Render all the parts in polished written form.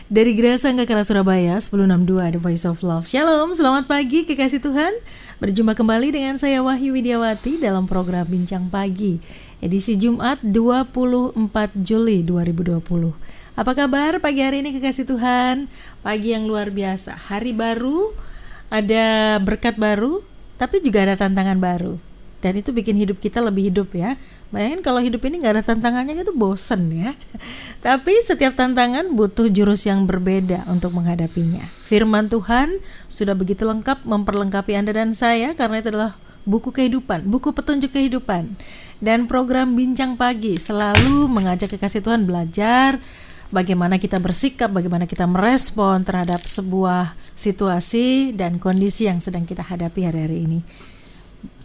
Dari Gereja Sangga Kala Surabaya 1062 The Voice of Love. Shalom, selamat pagi kekasih Tuhan. Berjumpa kembali dengan saya Wahyu Widiawati dalam program Bincang Pagi edisi Jumat 24 Juli 2020. Apa kabar pagi hari ini kekasih Tuhan? Pagi yang luar biasa, hari baru, ada berkat baru, tapi juga ada tantangan baru. Dan itu bikin hidup kita lebih hidup ya. Bayangin kalau hidup ini gak ada tantangannya itu bosen ya. Tapi setiap tantangan butuh jurus yang berbeda untuk menghadapinya. Firman Tuhan sudah begitu lengkap memperlengkapi Anda dan saya, karena itu adalah buku kehidupan, buku petunjuk kehidupan. Dan program Bincang Pagi selalu mengajak kekasih Tuhan belajar bagaimana kita bersikap, bagaimana kita merespon terhadap sebuah situasi dan kondisi yang sedang kita hadapi hari-hari ini.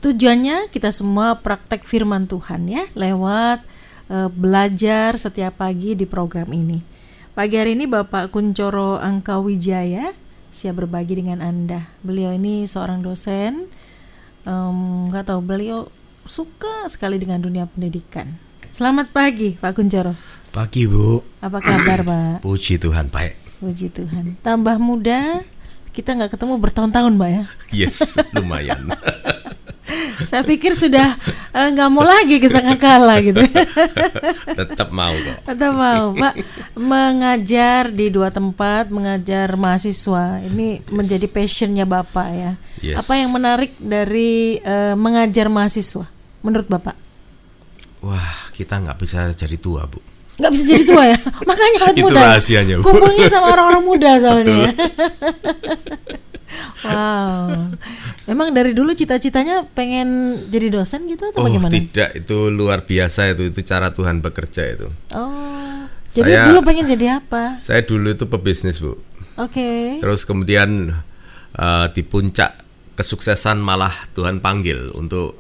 Tujuannya kita semua praktek firman Tuhan ya, lewat belajar setiap pagi di program ini. Pagi hari ini Bapak Kuncoro Angkawijaya siap berbagi dengan Anda. Beliau ini seorang dosen, nggak tahu, beliau suka sekali dengan dunia pendidikan. Selamat pagi Pak Kuncoro. Pagi Bu. Apa kabar Pak? Puji Tuhan baik. Puji Tuhan. Tambah muda, kita nggak ketemu bertahun-tahun Pak ya? Yes, lumayan. Saya pikir sudah nggak mau lagi ke Sangkakala gitu. Tetap mau kok. Tetap mau Pak. Mengajar di dua tempat, mengajar mahasiswa, ini menjadi passionnya Bapak ya. Yes. Apa yang menarik dari mengajar mahasiswa menurut Bapak? Wah, kita nggak bisa jadi tua Bu. Nggak bisa jadi tua ya? Makanya awet Itu muda. rahasianya Bu. Kumpulnya sama orang-orang muda soalnya. Wow. Emang dari dulu cita-citanya pengen jadi dosen gitu atau bagaimana? Tidak, itu luar biasa itu cara Tuhan bekerja itu. Oh. Jadi dulu pengen jadi apa? Saya dulu itu pebisnis Bu. Oke. Terus kemudian di puncak kesuksesan malah Tuhan panggil untuk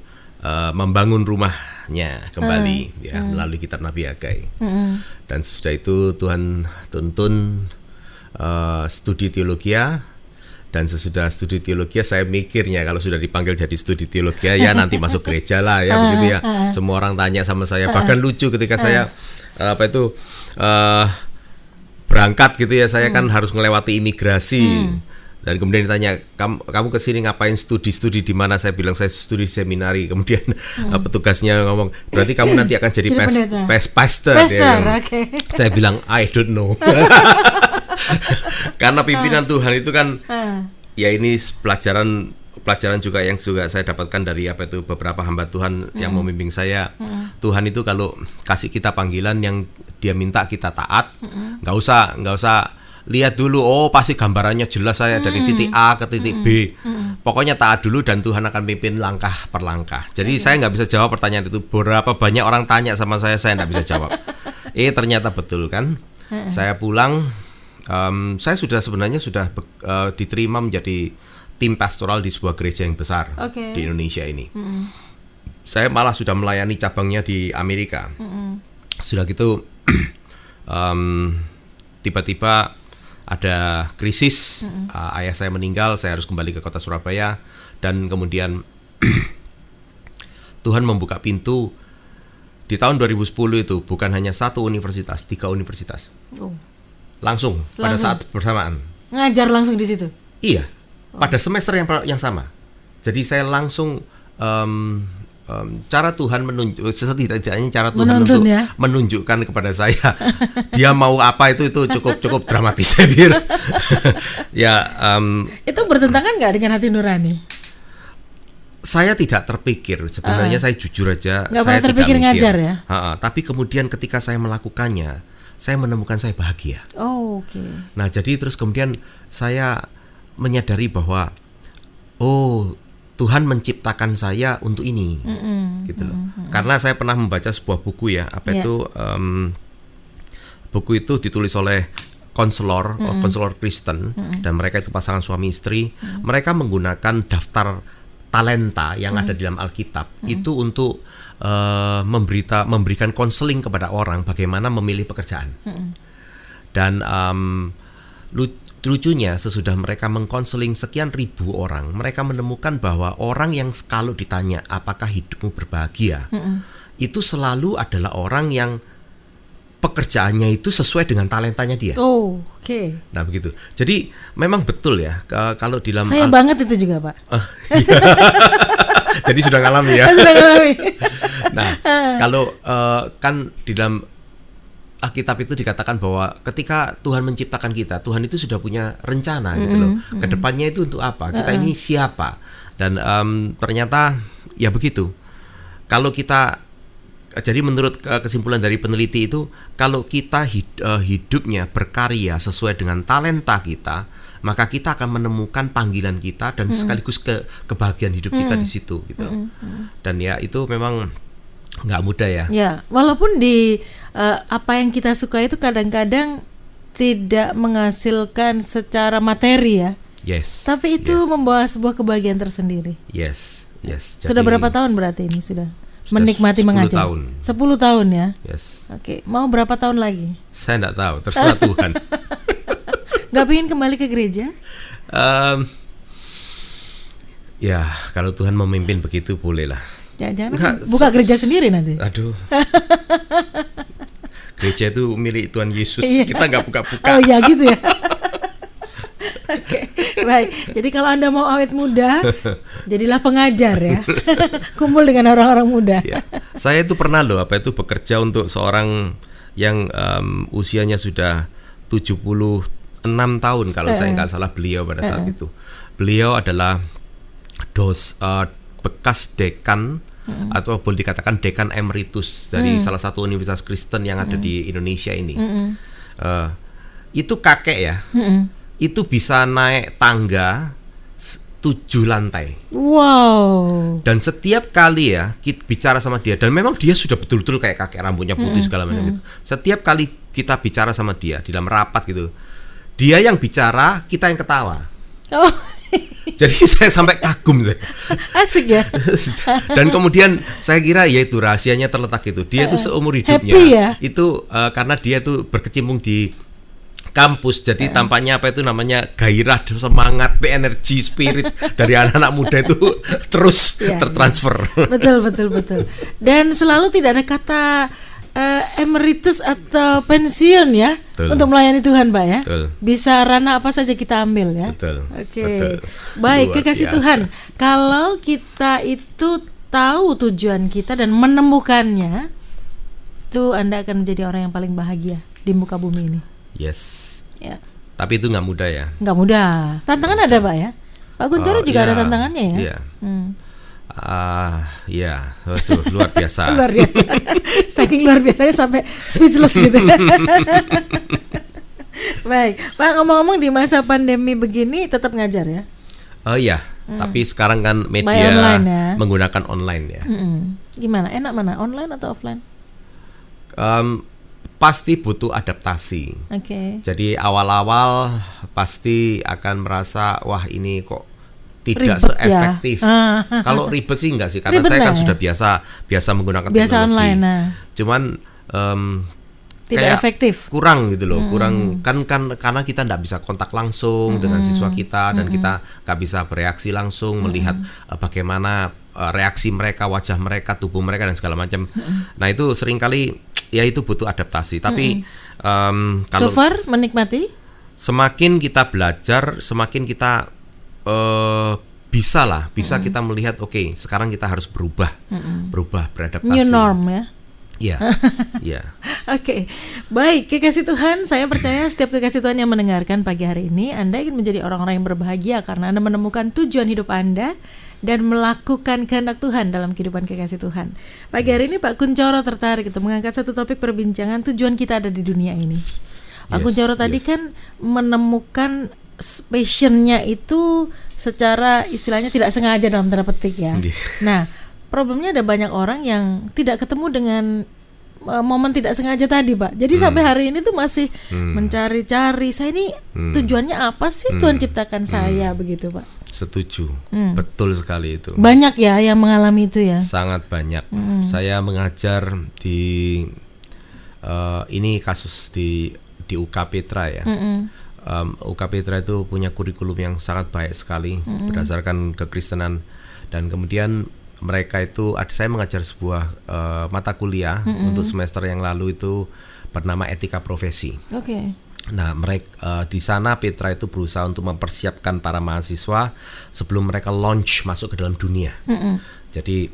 membangun rumahnya kembali melalui kitab Nabi Hagai. Dan sesudah itu Tuhan tuntun studi teologi. Dan sesudah studi teologi saya mikirnya kalau sudah dipanggil jadi studi teologi ya nanti masuk gereja lah ya begitu ya. Semua orang tanya sama saya, bahkan lucu ketika saya berangkat gitu ya, saya kan harus melewati imigrasi. Dan kemudian ditanya, kamu kesini ngapain studi di mana? Saya bilang saya studi seminari. Kemudian petugasnya ngomong, berarti kamu nanti akan jadi pastor. Okay. Saya bilang I don't know. Karena pimpinan Tuhan itu kan ya ini pelajaran juga yang saya dapatkan dari beberapa hamba Tuhan yang membimbing saya. Tuhan itu kalau kasih kita panggilan yang dia minta kita taat, nggak usah lihat dulu, pasti gambarannya jelas saya dari titik A ke titik B. Pokoknya taat dulu dan Tuhan akan pimpin langkah per langkah. Jadi saya nggak bisa jawab pertanyaan itu. Berapa banyak orang tanya sama saya nggak bisa jawab. Ternyata betul kan. Saya pulang, saya sebenarnya sudah diterima menjadi tim pastoral di sebuah gereja yang besar di Indonesia ini. Saya malah sudah melayani cabangnya di Amerika. Sudah gitu tiba-tiba ada krisis, ayah saya meninggal, saya harus kembali ke kota Surabaya. Dan kemudian Tuhan membuka pintu. Di tahun 2010 itu bukan hanya 1 universitas, 3 universitas. Langsung pada saat bersamaan. Ngajar langsung di situ? Iya, pada semester yang sama. Jadi saya langsung cara Tuhan setidaknya cara Tuhan untuk menunjukkan kepada saya dia mau apa itu cukup dramatis saya pikir. Itu bertentangan nggak dengan hati nurani? Saya tidak terpikir sebenarnya, saya jujur aja nggak saya pernah terpikir tidak ngajar ya. Tapi kemudian ketika saya melakukannya, saya menemukan saya bahagia. Okay. Nah jadi terus kemudian saya menyadari bahwa Tuhan menciptakan saya untuk ini, gitu loh. Karena saya pernah membaca sebuah buku ya, buku itu ditulis oleh konselor Kristen, dan mereka itu pasangan suami istri. Mereka menggunakan daftar talenta yang ada di dalam Alkitab itu untuk memberikan konseling kepada orang bagaimana memilih pekerjaan. Dan lucunya sesudah mereka mengkonseling sekian ribu orang, mereka menemukan bahwa orang yang kalau ditanya apakah hidupmu berbahagia, itu selalu adalah orang yang pekerjaannya itu sesuai dengan talentanya dia. Oh, oke. Nah begitu. Jadi memang betul ya kalau di dalam Saya banget itu juga, Pak. Iya. Jadi sudah ngalami ya. Sudah ngalami. Nah kalau kan di dalam Alkitab itu dikatakan bahwa ketika Tuhan menciptakan kita, Tuhan itu sudah punya rencana gitu loh. Kedepannya itu untuk apa? Kita ini siapa? Dan ternyata ya begitu. Kalau kita, jadi menurut kesimpulan dari peneliti itu, kalau kita hidupnya berkarya sesuai dengan talenta kita, maka kita akan menemukan panggilan kita dan sekaligus kebahagiaan hidup kita di situ gitu loh. Dan ya itu memang nggak mudah ya. Ya, walaupun di apa yang kita suka itu kadang-kadang tidak menghasilkan secara materi ya. Yes. Tapi itu membawa sebuah kebahagiaan tersendiri. Yes. Sudah berapa tahun berarti ini sudah menikmati 10 mengajar? tahun. 10 tahun ya. Yes. Oke, mau berapa tahun lagi? Saya nggak tahu, terserah Tuhan. Gak pengen kembali ke gereja? Ya, kalau Tuhan memimpin begitu boleh lah. Jangan buka gereja sendiri nanti. Aduh. Gereja itu milik Tuhan Yesus. Iya. Kita nggak buka-buka. Oh ya gitu ya. Oke, baik. Jadi kalau Anda mau awet muda, jadilah pengajar ya. Kumpul dengan orang-orang muda. Ya. Saya itu pernah loh bekerja untuk seorang yang usianya sudah 76 tahun kalau saya nggak salah beliau pada saat itu. Beliau adalah bekas dekan atau boleh dikatakan dekan emeritus dari salah satu universitas Kristen yang ada di Indonesia ini. Itu kakek ya. Itu bisa naik tangga 7 lantai. Wow. Dan setiap kali ya kita bicara sama dia, dan memang dia sudah betul-betul kayak kakek, rambutnya putih segala macam gitu. Setiap kali kita bicara sama dia di dalam rapat gitu, dia yang bicara, kita yang ketawa. Oh. Jadi saya sampai kagum saya. Asik ya. Dan kemudian saya kira ya itu rahasianya terletak itu. Dia itu seumur hidupnya happy ya? Itu karena dia itu berkecimpung di kampus, jadi tampaknya gairah, semangat, energi, spirit dari anak-anak muda itu terus tertransfer. Betul. Dan selalu tidak ada kata emeritus atau pensiun ya. Betul. Untuk melayani Tuhan, Pak ya. Betul. Bisa ranah apa saja kita ambil ya. Betul. Oke. Baik, kekasih Tuhan. Kalau kita itu tahu tujuan kita dan menemukannya, itu Anda akan menjadi orang yang paling bahagia di muka bumi ini. Yes. Ya. Tapi itu nggak mudah ya. Nggak mudah. Tantangan ada, Pak ya. Pak Kuncoro juga ada tantangannya ya. Iya. Ya, luar biasa. Luar biasa. Saking luar biasanya sampai speechless gitu. Baik, Pak, ngomong-ngomong di masa pandemi begini tetap ngajar ya? Iya. Tapi sekarang kan media online, ya? Menggunakan online ya. Gimana? Enak mana? Online atau offline? Pasti butuh adaptasi. Jadi awal-awal pasti akan merasa wah ini kok tidak ribet seefektif. Ya? Kalau ribet sih enggak sih, karena ribet saya kan sudah biasa menggunakan teknologi. Online. Cuman tidak efektif. Kurang gitu loh, kurang kan karena kita enggak bisa kontak langsung dengan siswa kita dan kita enggak bisa bereaksi langsung melihat bagaimana reaksi mereka, wajah mereka, tubuh mereka dan segala macam. Nah, itu seringkali ya itu butuh adaptasi. Tapi kalau so far menikmati? Semakin kita belajar, semakin kita bisa kita melihat oke, sekarang kita harus berubah, beradaptasi. New norm ya. Iya. Oke. Baik, kekasih Tuhan, saya percaya setiap kekasih Tuhan yang mendengarkan pagi hari ini, Anda ingin menjadi orang-orang yang berbahagia karena Anda menemukan tujuan hidup Anda dan melakukan kehendak Tuhan dalam kehidupan kekasih Tuhan. Pagi hari ini Pak Kuncoro tertarik untuk mengangkat satu topik perbincangan, tujuan kita ada di dunia ini. Pak Kuncoro tadi kan menemukan passionnya itu secara istilahnya tidak sengaja dalam tanda petik ya. Nah, problemnya ada banyak orang yang tidak ketemu dengan momen tidak sengaja tadi, Pak. Jadi sampai hari ini tuh masih mencari-cari, saya ini tujuannya apa sih Tuhan ciptakan saya, begitu, Pak. Setuju, betul sekali itu. Banyak ya yang mengalami itu ya. Sangat banyak. Saya mengajar di ini kasus di UK Petra ya. UK Petra itu punya kurikulum yang sangat baik sekali berdasarkan kekristenan, dan kemudian mereka itu saya mengajar sebuah mata kuliah untuk semester yang lalu itu bernama etika profesi. Oke. Nah, mereka di sana Petra itu berusaha untuk mempersiapkan para mahasiswa sebelum mereka launch masuk ke dalam dunia. Jadi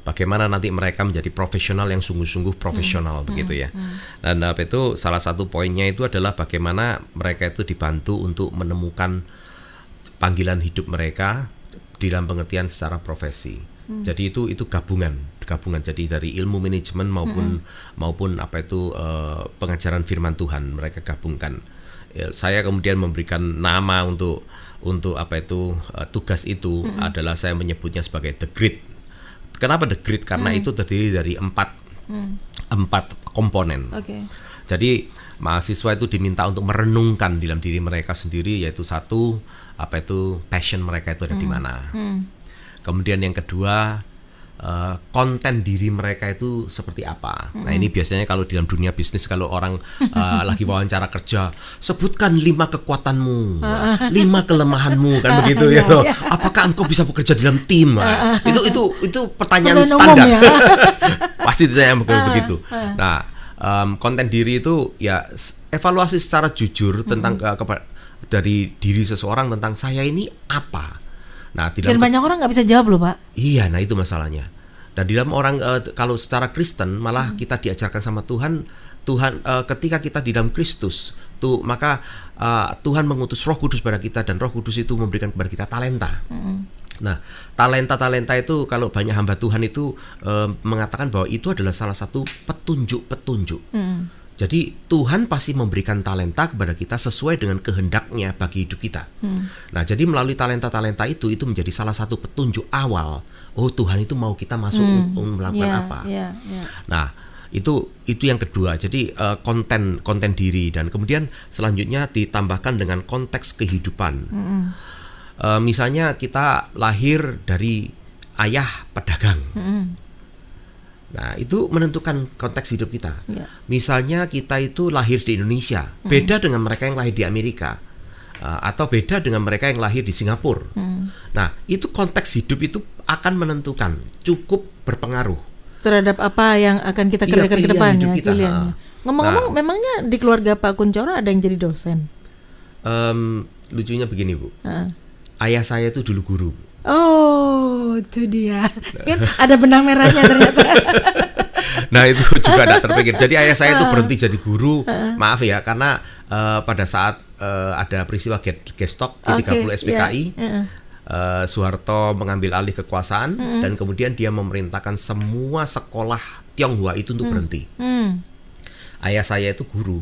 bagaimana nanti mereka menjadi profesional yang sungguh-sungguh profesional begitu ya. Dan itu salah satu poinnya itu adalah bagaimana mereka itu dibantu untuk menemukan panggilan hidup mereka di dalam pengertian secara profesi. Jadi itu gabungan. Jadi dari ilmu manajemen maupun pengajaran firman Tuhan mereka gabungkan. Saya kemudian memberikan nama untuk tugas itu adalah saya menyebutnya sebagai The Grid. Kenapa The Grid? Karena itu terdiri dari empat komponen. Jadi mahasiswa itu diminta untuk merenungkan di dalam diri mereka sendiri, yaitu satu, passion mereka itu ada di mana. Kemudian yang kedua, konten diri mereka itu seperti apa. Nah, ini biasanya kalau di dalam dunia bisnis, kalau orang lagi wawancara kerja, sebutkan 5 kekuatanmu, 5 kelemahanmu, kan begitu ya. Apakah engkau bisa bekerja di dalam tim? Itu pertanyaan standar. Ya? Pasti ditanya begitu. Nah, konten diri itu ya evaluasi secara jujur tentang dari diri seseorang tentang saya ini apa. Nah, dan banyak orang nggak bisa jawab loh, Pak. Iya, nah itu masalahnya. Dan di dalam orang kalau secara Kristen malah kita diajarkan sama Tuhan ketika kita di dalam Kristus maka Tuhan mengutus Roh Kudus pada kita, dan Roh Kudus itu memberikan kepada kita talenta. Nah, talenta itu kalau banyak hamba Tuhan itu mengatakan bahwa itu adalah salah satu petunjuk. Jadi Tuhan pasti memberikan talenta kepada kita sesuai dengan kehendaknya bagi hidup kita. Nah, jadi melalui talenta-talenta itu menjadi salah satu petunjuk awal. Oh, Tuhan itu mau kita masuk melakukan apa. Nah, itu yang kedua. Jadi konten diri, dan kemudian selanjutnya ditambahkan dengan konteks kehidupan. Misalnya kita lahir dari ayah pedagang. Nah, itu menentukan konteks hidup kita. Misalnya kita itu lahir di Indonesia, beda dengan mereka yang lahir di Amerika, atau beda dengan mereka yang lahir di Singapura. Nah, itu konteks hidup itu akan menentukan, cukup berpengaruh terhadap apa yang akan kita kerjakan ke depannya. Ngomong-ngomong, memangnya di keluarga Pak Kuncoro ada yang jadi dosen? Lucunya begini, Bu. Ayah saya itu dulu guru. Oh, itu dia. Kan ada benang merahnya ternyata. Nah, itu juga tidak terpikir. Jadi ayah saya itu berhenti jadi guru. Maaf ya, karena pada saat ada peristiwa Gestok G30 SPKI, Soeharto mengambil alih kekuasaan, dan kemudian dia memerintahkan semua sekolah Tionghoa itu untuk berhenti. Ayah saya itu guru,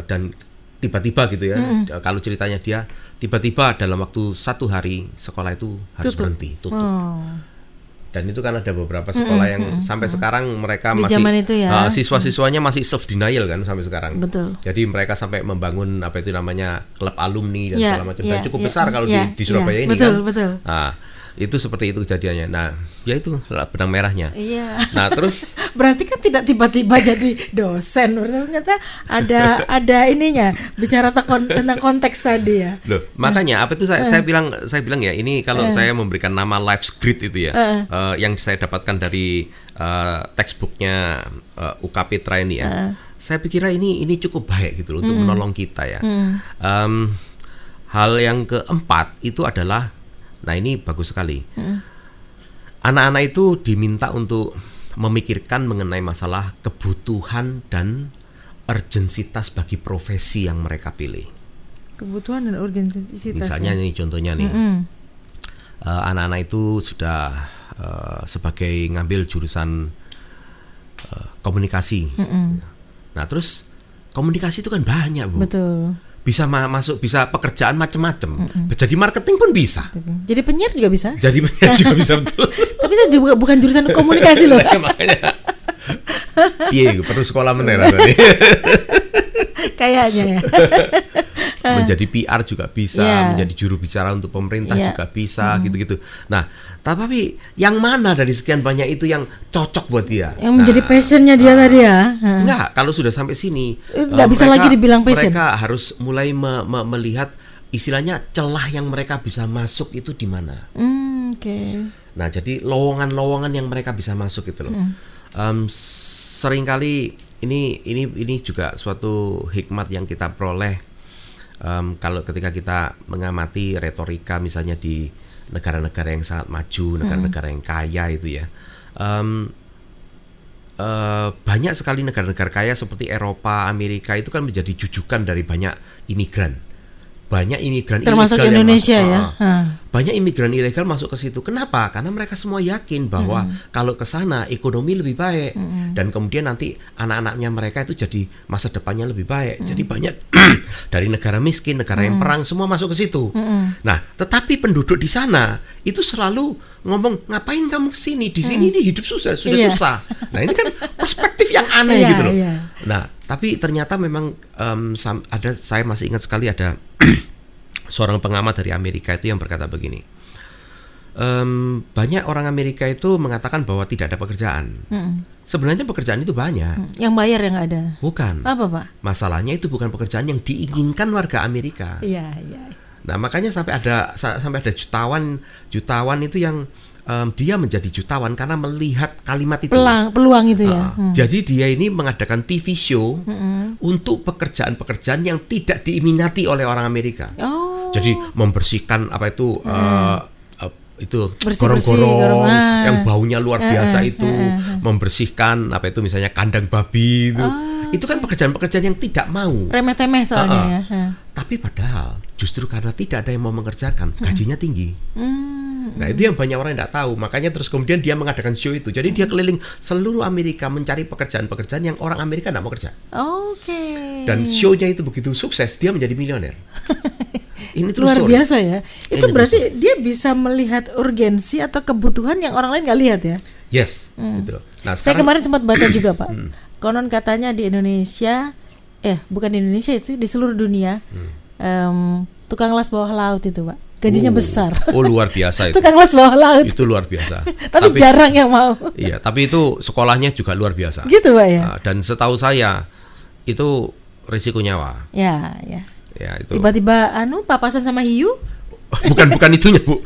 dan tiba-tiba gitu ya, kalau ceritanya dia tiba-tiba dalam waktu 1 hari sekolah itu harus tutup. Dan itu kan ada beberapa sekolah yang sampai sekarang mereka di masih itu ya. Siswa-siswanya masih self denial kan sampai sekarang. Betul. Jadi mereka sampai membangun klub alumni dan segala macam, dan cukup besar kalau di Surabaya ini kan. Betul. Nah, itu seperti itu kejadiannya. Nah, ya itu benang merahnya. Nah, terus berarti kan tidak tiba-tiba jadi dosen. Ternyata ada ininya, bicara tentang konteks tadi ya. Loh, makanya saya bilang ya, ini kalau saya memberikan nama Life's Grid itu ya, yang saya dapatkan dari textbooknya UK Petra ini ya. Saya pikir ini cukup baik gitu loh untuk menolong kita ya. Hal yang keempat itu adalah, nah ini bagus sekali. Anak-anak itu diminta untuk memikirkan mengenai masalah kebutuhan dan urgensitas bagi profesi yang mereka pilih. Kebutuhan dan urgensitas. Misalnya nih, contohnya nih, anak-anak itu sudah sebagai ngambil jurusan komunikasi. Nah, terus komunikasi itu kan banyak, Bu. Betul. Bisa masuk, bisa pekerjaan macam-macam. Jadi marketing pun bisa. Jadi penyiar juga bisa. Jadi penyiar juga bisa, betul. Tapi saya juga bukan jurusan komunikasi loh. Makanya. Iya, perlu sekolah menera tadi. Kayaknya ya. Menjadi PR juga bisa, menjadi juru bicara untuk pemerintah juga bisa, gitu-gitu. Nah, tapi yang mana dari sekian banyak itu yang cocok buat dia? Yang menjadi passionnya dia tadi ya? Enggak, kalau sudah sampai sini nggak bisa lagi dibilang passion. Mereka harus mulai melihat istilahnya celah yang mereka bisa masuk itu di mana. Nah, jadi lowongan-lowongan yang mereka bisa masuk itu loh. Seringkali ini juga suatu hikmat yang kita peroleh kalau ketika kita mengamati retorika misalnya di negara-negara yang sangat maju, negara-negara yang kaya itu ya. Banyak sekali negara-negara kaya seperti Eropa, Amerika itu kan menjadi jujukan dari banyak imigran. Banyak imigran termasuk ilegal Indonesia yang masuk, ya. Banyak imigran ilegal masuk ke situ. Kenapa? Karena mereka semua yakin bahwa kalau ke sana ekonomi lebih baik dan kemudian nanti anak-anaknya mereka itu jadi masa depannya lebih baik. Jadi banyak dari negara miskin, negara yang perang semua masuk ke situ. Nah, tetapi penduduk di sana itu selalu ngomong, ngapain kamu ke sini? Di sini ini hidup sudah susah. Nah, ini kan perspektif yang aneh gitu loh. Nah, tapi ternyata memang saya masih ingat sekali ada seorang pengamat dari Amerika itu yang berkata begini, banyak orang Amerika itu mengatakan bahwa tidak ada pekerjaan. Sebenarnya pekerjaan itu banyak. Yang bayar yang ada. Bukan. Apa Pak? Masalahnya itu bukan pekerjaan yang diinginkan warga Amerika. Iya. Nah makanya sampai ada jutawan itu yang dia menjadi jutawan karena melihat kalimat itu. Peluang itu ya. Jadi dia ini mengadakan TV show untuk pekerjaan-pekerjaan yang tidak diminati oleh orang Amerika. Jadi membersihkan apa itu itu gorong-gorong yang baunya luar biasa itu, membersihkan apa itu misalnya kandang babi itu. Itu kan pekerjaan-pekerjaan yang tidak mau. Remeh-temeh soalnya ya. Tapi padahal justru karena tidak ada yang mau mengerjakan, gajinya tinggi. Nah itu yang banyak orang tidak tahu. Makanya terus kemudian dia mengadakan show itu. Jadi dia keliling seluruh Amerika mencari pekerjaan-pekerjaan yang orang Amerika tidak mau kerja. Dan show-nya itu begitu sukses, dia menjadi milioner. Ini luar biasa ya. Itu berarti dia bisa melihat urgensi atau kebutuhan yang orang lain nggak lihat ya. Yes, gitu loh. Nah, saya kemarin sempat baca juga Pak. Konon katanya di Indonesia, bukan di Indonesia sih, di seluruh dunia, tukang las bawah laut itu Pak, gajinya besar. Luar biasa itu. Tukang las bawah laut. Itu luar biasa. tapi jarang yang mau. Iya, tapi itu sekolahnya juga luar biasa. Gitu Pak ya. Dan setahu saya itu risiko nyawa. Ya, itu. Tiba-tiba papasan sama hiu? Bukan itunya Bu.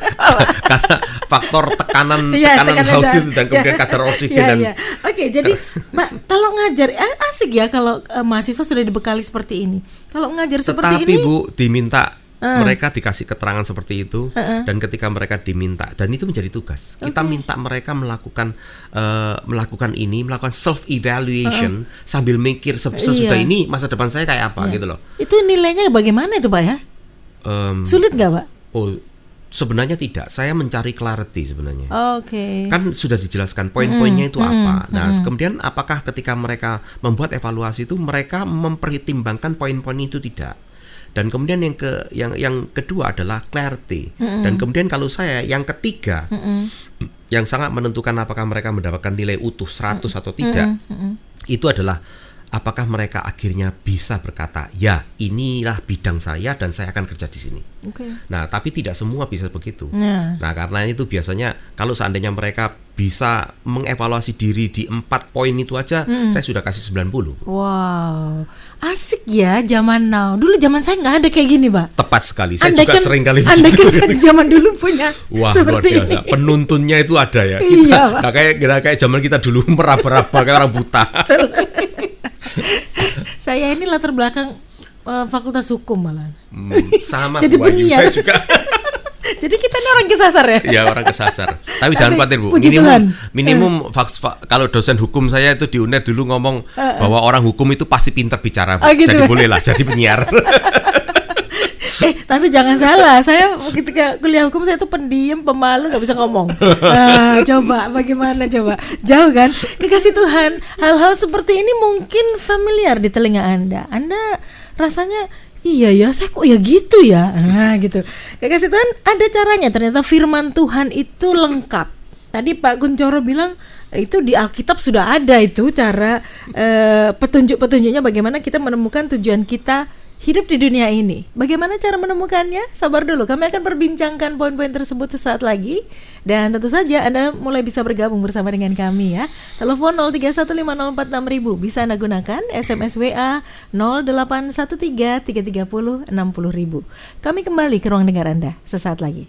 Karena faktor tekanan laut itu dan kemudian kadar oksigen Oke, jadi Mbak kalau ngajar asik ya kalau mahasiswa sudah dibekali seperti ini. Kalau ngajar seperti ini. Tetapi Bu diminta mereka dikasih keterangan seperti itu dan ketika mereka diminta dan itu menjadi tugas. Kita minta mereka melakukan self evaluation sambil mikir sesudah ini masa depan saya kayak apa gitu loh. Itu nilainya bagaimana itu Pak ya? Sulit nggak Pak? Sebenarnya tidak. Saya mencari clarity sebenarnya. Kan sudah dijelaskan poin-poinnya itu apa. Nah, kemudian apakah ketika mereka membuat evaluasi itu mereka mempertimbangkan poin-poin itu tidak? Dan kemudian yang kedua adalah clarity. Dan kemudian kalau saya yang ketiga yang sangat menentukan apakah mereka mendapatkan nilai utuh 100 atau tidak, itu adalah apakah mereka akhirnya bisa berkata, ya inilah bidang saya dan saya akan kerja di sini. Nah, tapi tidak semua bisa begitu. Nah, karena itu biasanya kalau seandainya mereka bisa mengevaluasi diri di 4 poin itu aja, saya sudah kasih 90. Wow, asik ya zaman now. Dulu zaman saya nggak ada kayak gini, Pak. Tepat sekali. Saya juga sering kali begitu. Andai kan saya zaman dulu punya. Wah, luar biasa. Ini. Penuntunnya itu ada ya. Kita nggak kayak zaman kita dulu meraba-raba kayak orang buta. Saya ini latar belakang fakultas hukum malah. Sama jadi Bu Ayu, saya juga. Jadi kita ini orang kesasar ya? Iya, orang kesasar. Tapi jangan khawatir Bu. Minimum kalau dosen hukum saya itu di UNER dulu ngomong bahwa orang hukum itu pasti pintar bicara Bu. Gitu. Jadi bolehlah jadi penyiar. Tapi jangan salah, saya ketika kuliah hukum saya tuh pendiam, pemalu, nggak bisa ngomong. Coba bagaimana coba? Jauh kan? Kekasih Tuhan, hal-hal seperti ini mungkin familiar di telinga Anda. Anda rasanya iya ya, saya kok ya gitu ya. Gitu. Kekasih Tuhan, ada caranya. Ternyata firman Tuhan itu lengkap. Tadi Pak Kunchoro bilang itu di Alkitab sudah ada itu cara petunjuk-petunjuknya bagaimana kita menemukan tujuan kita hidup di dunia ini. Bagaimana cara menemukannya? Sabar dulu, kami akan perbincangkan poin-poin tersebut sesaat lagi. Dan tentu saja Anda mulai bisa bergabung bersama dengan kami ya. Telepon 0315046000 bisa Anda gunakan, SMS WA 0813 330 60000. Kami kembali ke ruang dengar Anda sesaat lagi.